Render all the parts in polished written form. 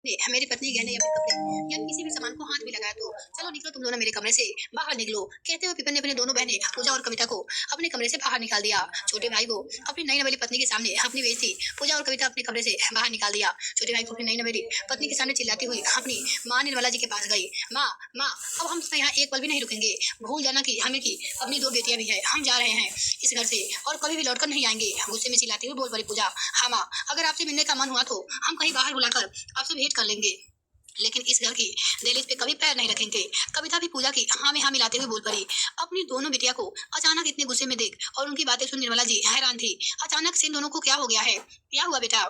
मेरी पत्नी गहने या फिर कपड़े या किसी भी सामान को हाथ भी लगाया तो चलो निकलो तुम दोनों मेरे कमरे से बाहर निकलो। कहते हुए विपिन ने अपने दोनों बहनें पूजा और कविता को अपने कमरे से बाहर निकाल दिया। छोटे भाई को अपनी नई नवेली पत्नी के सामने अपनी बेइज्जती पूजा और कविता अपने कमरे से बाहर निकाल दिया। छोटे भाई को अपनी नई नवेली पत्नी के सामने चिल्लाती हुई अपनी माँ निर्मला जी के पास गई। माँ माँ अब हम यहाँ एक पल भी नहीं रुकेंगे। भूल जाना कि हमें की अपनी दो बेटियां भी है, हम जा रहे हैं इस घर से और कभी भी लौटकर नहीं आएंगे। गुस्से में चिल्लाती हुई बोल पड़ी पूजा। हाँ माँ, अगर आपसे मिलने का मन हुआ तो हम कहीं बाहर बुलाकर आपसे भेंट कर लेंगे, लेकिन इस घर की दहलीज पे कभी पैर नहीं रखेंगे। कविता भी पूजा की हाँ में हाँ मिलाते हुए बोल पड़ी। अपनी दोनों बिटिया को अचानक इतने गुस्से में देख और उनकी बातें सुन निर्मला जी हैरान थी। अचानक से इन दोनों को क्या हो गया है? क्या हुआ बेटा?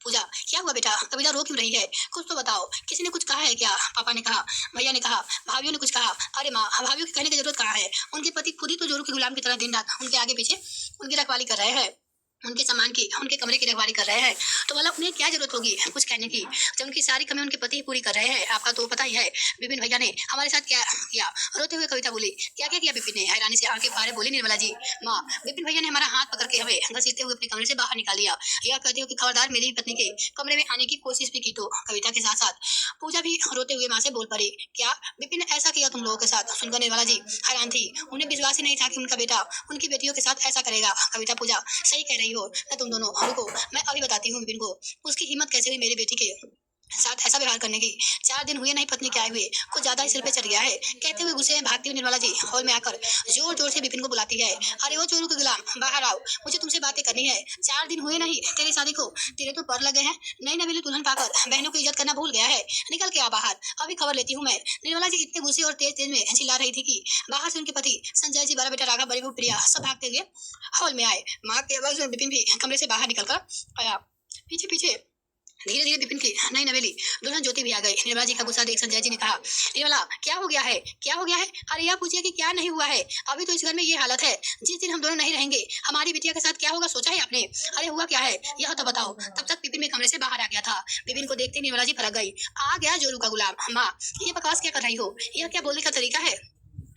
पूजा, क्या हुआ बेटा? कविता रो क्यों रही है? कुछ तो बताओ। किसी ने कुछ कहा है क्या? पापा ने कहा, भैया ने कहा, भाभीियों ने कुछ कहा। अरे माँ, भाभीियों के कहने की जरूरत कहाँ है? उनके पति खुद ही तो जोरू के गुलाम की तरह दिन रात उनके आगे पीछे उनकी रखवाली कर रहे हैं, उनके सामान की, उनके कमरे की रखवाली कर रहे हैं। तो मतलब उन्हें क्या जरूरत होगी कुछ कहने की, जब उनकी सारी कमी उनके पति ही पूरी कर रहे हैं। आपका तो पता ही है विपिन भैया ने हमारे साथ क्या किया। रोते हुए कविता बोली। क्या क्या किया विपिन ने? हैरानी से आंखें फाड़े बोली निर्मला जी। माँ, विपिन भैया ने हमारा हाथ पकड़ के हमें घसीटते हुए अपने कमरे से बाहर निकाल दिया। यह कहते हो कि खबरदार मेरी पत्नी के कमरे में आने की कोशिश भी की तो। कविता के साथ साथ पूजा भी रोते हुए माँ से बोल पड़ी। क्या विपिन ने ऐसा किया तुम लोगों के साथ? सुनकर निर्मला जी हैरान थी। उन्हें विश्वास ही नहीं था कि उनका बेटा उनकी बेटियों के साथ ऐसा करेगा। कविता, पूजा सही कह रही हो ना तुम दोनों। रुको, मैं अभी बताती हूँ विपिन को उसकी हिम्मत कैसे हुई मेरी बेटी के साथ ऐसा व्यवहार करने की। 4 दिन हुए नहीं पत्नी के आए हुए, कुछ ज्यादा ही सिर पे चढ़ गया है। कहते हुए गुस्से में भागती हुई निर्मला जी हॉल में आकर जोर जोर से विपिन को बुलाती है। अरे वो चोरू के गुलाम, बाहर आओ, मुझे तुमसे बातें करनी है। 4 दिन हुए नहीं तेरी शादी को, तेरे तो पर लगे हैं। नई नवेली दुल्हन पाकर बहनों की इज्जत करना भूल गया है। निकल के आ बाहर, अभी खबर लेती हूँ मैं। निर्मला जी इतने गुस्से और तेज तेज में चिल्ला रही थी कि बाहर से उनके पति संजय जी, बड़ा बेटा राघव, बड़ी बहू प्रिया सब भागते हुए हॉल में आए। माँ के आवाज में विपिन भी कमरे से बाहर निकलकर आया। पीछे पीछे धीरे धीरे विपिन की नई नवेली दुल्हन ज्योति भी आ गई। निर्मला जी का गुस्सा देख संजय जी ने कहा, निर्मला क्या हो गया है? क्या हो गया है? अरे यह पूछिए कि क्या नहीं हुआ है? अभी तो इस घर में ये हालत है, जिस दिन हम दोनों नहीं रहेंगे हमारी बिटिया के साथ क्या होगा सोचा है आपने? अरे हुआ क्या है यह तो बताओ। तब तक विपिन में कमरे से बाहर आ गया था। विपिन को देखते निर्मला जी फरक गई। आ गया जोरू का गुलाम। माँ, ये बकवास क्या कर रही हो? यह क्या बोलने का तरीका है?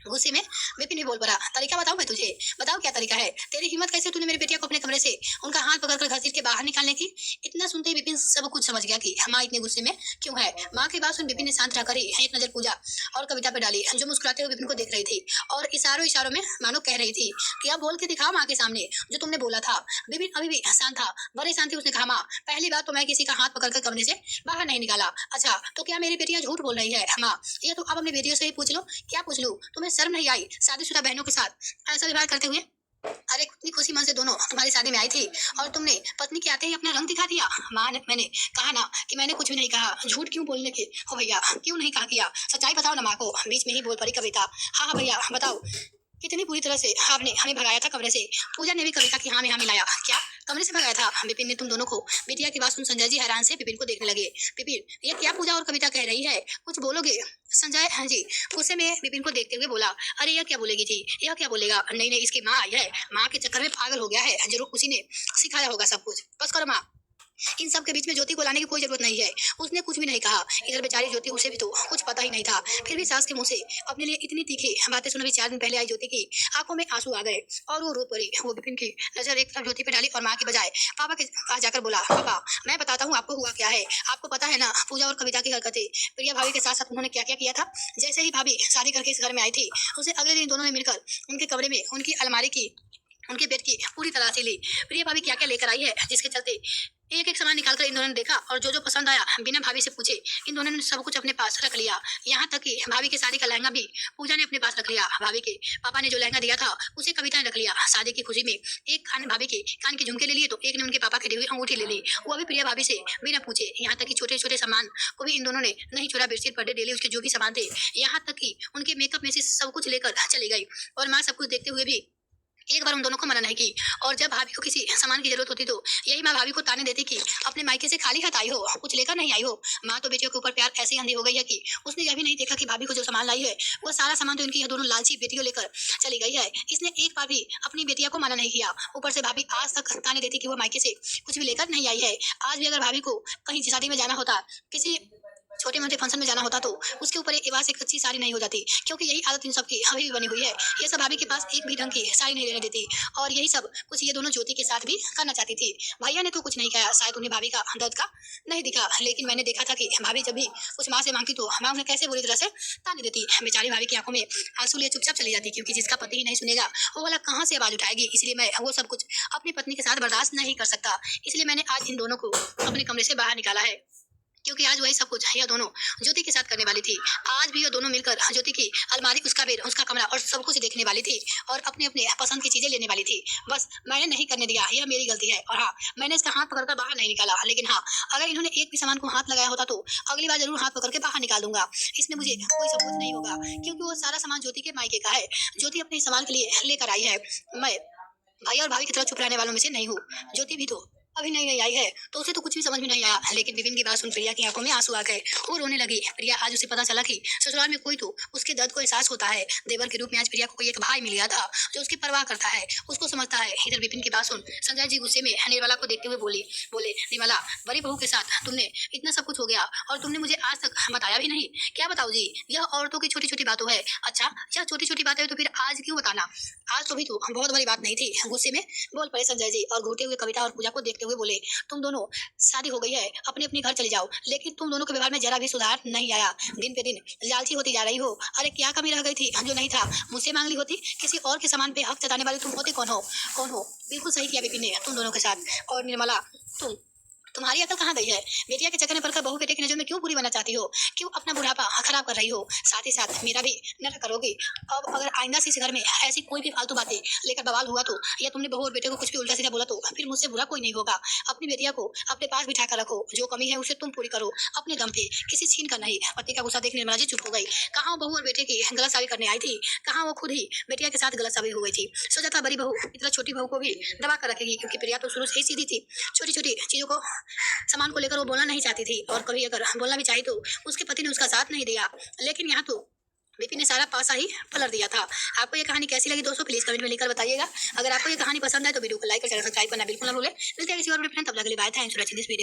गुस्से में विपिन भी बोल पड़ा। तरीका बताऊं मैं तुझे? बताओ क्या तरीका है? तेरी हिम्मत कैसे तूने मेरी बेटिया को अपने कमरे से उनका हाथ पकड़कर घसीट के बाहर निकालने की? इतना सुनते ही विपिन सब कुछ समझ गया कि माँ इतने गुस्से में क्यों है। माँ की बात सुन विपिन ने शांत रहकर ही एक नजर पूजा और कविता पे डाली, जो मुस्कुराते हुए विपिन को देख रही थी और इशारों इशारों में मानो कह रही थी कि अब बोल के दिखाओ माँ के सामने जो तुमने बोला था। विपिन अभी भी शांत था, बड़े शांत थी। उसने कहा, माँ पहली बात तो मैं किसी का हाथ पकड़कर कमरे से बाहर नहीं निकाला। अच्छा तो क्या मेरी बेटियां झूठ बोल रही है? माँ, ये तो अब अपनी बेटियों से ही पूछ लो। क्या पूछ लूं? तुम्हें शर्म नहीं आई शादीशुदा बहनों के साथ ऐसा व्यवहार करते हुए? अरे कितनी खुशी मन से दोनों तुम्हारी शादी में आई थी और तुमने पत्नी के आते ही अपना रंग दिखा दिया। माँ ने, मैंने कहा ना कि मैंने कुछ भी नहीं कहा। झूठ क्यों बोलने के हो भैया? क्यों नहीं कहा किया? सच्चाई बताओ ना। माँ को बीच में ही बोल पड़ी कविता। हाँ हाँ भैया बताओ, कितनी बुरी तरह से आपने हमें भगाया था कमरे से। पूजा ने भी कविता की हाँ में हाँ मिलाया। क्या कमरे से भगाया था विपिन ने तुम दोनों को? बिटिया की बात सुन संजय जी हैरान से विपिन को देखने लगे। विपिन, ये क्या पूजा और कविता कह रही है? कुछ बोलोगे? संजय हाँ जी गुस्से में विपिन को देखते हुए बोला। अरे यह क्या बोलेगी जी? यह क्या बोलेगा? नहीं नहीं, इसकी माँ आई है, माँ के चक्कर में पागल हो गया है। जरूर किसी ने सिखाया होगा सब कुछ। बस करो माँ, इन सब के बीच में ज्योति को लाने की कोई जरूरत नहीं है। उसने कुछ भी नहीं कहा। इधर बेचारी ज्योति, उसे भी तो कुछ पता ही नहीं था, फिर भी सास के मुंह से अपने लिए इतनी तीखी बातें सुन। अभी 4 दिन पहले आई ज्योति की आंखों में आंसू आ गए और वो रो पड़ी। वो विपिन की नजर एक तरफ ज्योति पे डाली और माँ की बजाय पापा के पास जाकर बोला, पापा मैं बताता हूँ आपको हुआ क्या है। आपको पता है ना पूजा और कविता की हरकतें, प्रिया भाभी के साथ साथ उन्होंने क्या क्या किया था। जैसे ही भाभी शादी करके इस घर में आई थी, उसे अगले दिन दोनों ने मिलकर उनके कमरे में उनकी अलमारी की, उनके बेड की पूरी तलाशी ली। प्रिया भाभी क्या क्या लेकर आई है, जिसके चलते एक एक सामान निकालकर इन दोनों ने देखा और जो जो पसंद आया बिना भाभी से पूछे इन दोनों ने सब कुछ अपने पास रख लिया। यहाँ तक कि भाभी की शादी का लहंगा भी पूजा ने अपने पास रख लिया। भाभी के पापा ने जो लहंगा दिया था उसे कविता ने रख लिया। शादी की खुशी में एक कान भाभी के कान के झुमके ले लिए तो एक ने उनके पापा की दी हुई अंगूठी ले ली, वो अभी प्रिया भाभी से बिना पूछे। यहाँ तक कि छोटे छोटे सामान को भी इन दोनों ने नहीं छोड़ा। बेडशीट, पर्दे, डेली उसके जो भी सामान थे, यहाँ तक कि उनके मेकअप में से सब कुछ लेकर चली गई। और माँ सब कुछ देखते हुए भी एक बार उन दोनों को मना नहीं की। और जब भाभी को किसी सामान की जरूरत होती तो यही माँ भाभी को ताने देती कि अपने मायके से खाली हाथ आई हो, कुछ लेकर नहीं आई हो। माँ तो बेटियों के ऊपर प्यार ऐसे अंधी हो गई है कि उसने यह भी नहीं देखा कि भाभी को जो सामान लाई है वो सारा सामान तो इनकी यह दोनों लालची बेटियों लेकर चली गई है। इसने एक बार भी अपनी बेटिया को मना नहीं किया। ऊपर से भाभी आज तक ताने देती कि वो मायके से कुछ भी लेकर नहीं आई है। आज भी अगर भाभी को कहीं शादी में जाना होता, किसी छोटे मोटे फंक्शन में जाना होता तो उसके ऊपर एक लिबास एक अच्छी साड़ी नहीं हो जाती, क्योंकि यही आदत इन सबकी अभी भी बनी हुई है। ये सब भाभी के पास एक भी ढंग की साड़ी नहीं रहने देती, और यही सब कुछ ये दोनों ज्योति के साथ भी करना चाहती थी। भैया ने तो कुछ नहीं कहा, शायद उन्हें भाभी का दर्द का नहीं दिखा, लेकिन मैंने देखा था कि भाभी जब भी कुछ माँ से मांगती तो माँ उन्हें कैसे बुरी तरह से ताने देती। बेचारी भाभी की आंखों में आंसू लिए चुपचाप चली जाती, क्योंकि जिसका पति ही नहीं सुनेगा वो वाला कहाँ से आवाज उठाएगी। इसलिए मैं वो सब कुछ अपनी पत्नी के साथ बर्दाश्त नहीं कर सकता। इसलिए मैंने आज इन दोनों को अपने कमरे से बाहर निकाला है, क्योंकि आज वही सब कुछ यह दोनों ज्योति के साथ करने वाली थी। आज भी ये दोनों मिलकर ज्योति की अलमारी, उसका बेड, उसका कमरा और सब कुछ देखने वाली थी, और अपने अपने पसंद की चीजें लेने वाली थी। बस मैंने नहीं करने दिया, यह मेरी गलती है। और हाँ, मैंने इसका हाथ पकड़कर बाहर नहीं निकाला, लेकिन हाँ, अगर इन्होंने एक भी सामान को हाथ लगाया होता तो अगली बार जरूर हाथ पकड़ के बाहर निकाल दूंगा। इसमें मुझे कोई सबूत नहीं होगा, क्योंकि वो सारा सामान ज्योति के मायके का है। ज्योति अपने इस्तेमाल के लिए लेकर आई है। मैं भाई और भाभी की तरह चुप रहने वालों में से नहीं हूँ। ज्योति भी तो अभी नई नई आई है, तो उसे तो कुछ भी समझ में नहीं आया, लेकिन विपिन की बात सुन प्रिया की आंखों में आंसू आ गए। वो रोने लगी। प्रिया, आज उसे पता चला कि ससुराल में कोई तो उसके दर्द को एहसास होता है। देवर के रूप में आज प्रिया को कोई एक भाई मिल गया था जो उसकी परवाह करता है, उसको समझता है। इधर विपिन की बात सुन संजय जी गुस्से में निर्मला को देखते हुए बोले निर्मला, बड़ी बहू के साथ तुमने इतना सब कुछ हो गया और तुमने मुझे आज तक बताया भी नहीं। क्या बताओ जी, यह औरतों की छोटी छोटी बातों है। अच्छा, यह छोटी छोटी बातें तो फिर आज क्यों बताना? आज तो भी तो बहुत बड़ी बात नहीं थी। गुस्से में बोल पड़े संजय जी, और घूरते हुए कविता और पूजा को देखते हुए बोले, तुम दोनों शादी हो गई है, अपने अपने घर चले जाओ, लेकिन तुम दोनों के व्यवहार में जरा भी सुधार नहीं आया। दिन पे दिन लालची होती जा रही हो। अरे क्या कमी रह गई थी जो नहीं था? मुझसे मांग ली होती। किसी और के सामान पे हक जताने वाले तुम होते कौन हो? कौन हो? बिल्कुल सही किया विपिन ने तुम दोनों के साथ। और निर्मला, तुम्हारी अकल कहाँ गई है? बेटिया के चक्कर में पड़कर बहू बेटे की नजर में क्यों बुरी बनना चाहती हो? क्यों अपना बुढ़ापा खराब कर रही हो? साथ ही साथ मेरा भी नरक करोगी। अब अगर आइंदा से इस घर में ऐसी कोई भी फालतू बातें लेकर बवाल हुआ तो, या तुमने बहू और बेटे को कुछ भी उल्टा सीधा बोला तो फिर मुझसे बुरा कोई नहीं होगा। अपनी बेटिया को अपने पास बिठा कर रखो, जो कमी है उसे तुम पूरी करो अपने दम पे, किसी छीन कर नहीं। पति का गुस्सा देख निर्मला जी चुप हो गई। कहाँ वो बहू और बेटे की गलत साबित करने आई थी, कहाँ वो खुद ही बेटिया के साथ गलत साबित हो गई थी। सोचा था बड़ी बहू इतना छोटी बहू को भी दबा कर रखेगी, क्योंकि प्रिया तो शुरू से ही सीधी थी। छोटी छोटी चीजों को, सामान को लेकर वो बोलना नहीं चाहती थी, और कभी अगर बोलना भी चाही तो उसके पति ने उसका साथ नहीं दिया। लेकिन यहाँ तो विपिन ने सारा पासा ही पलट दिया था। आपको ये कहानी कैसी लगी दोस्तों, प्लीज कमेंट में लिखकर बताइएगा। अगर आपको ये कहानी पसंद आए तो वीडियो को लाइक और चैनल सब्सक्राइब करना बिल्कुल ना भूलें। मिलते हैं किसी और वीडियो में, तब तक के लिए bye. Thanks for watching this video.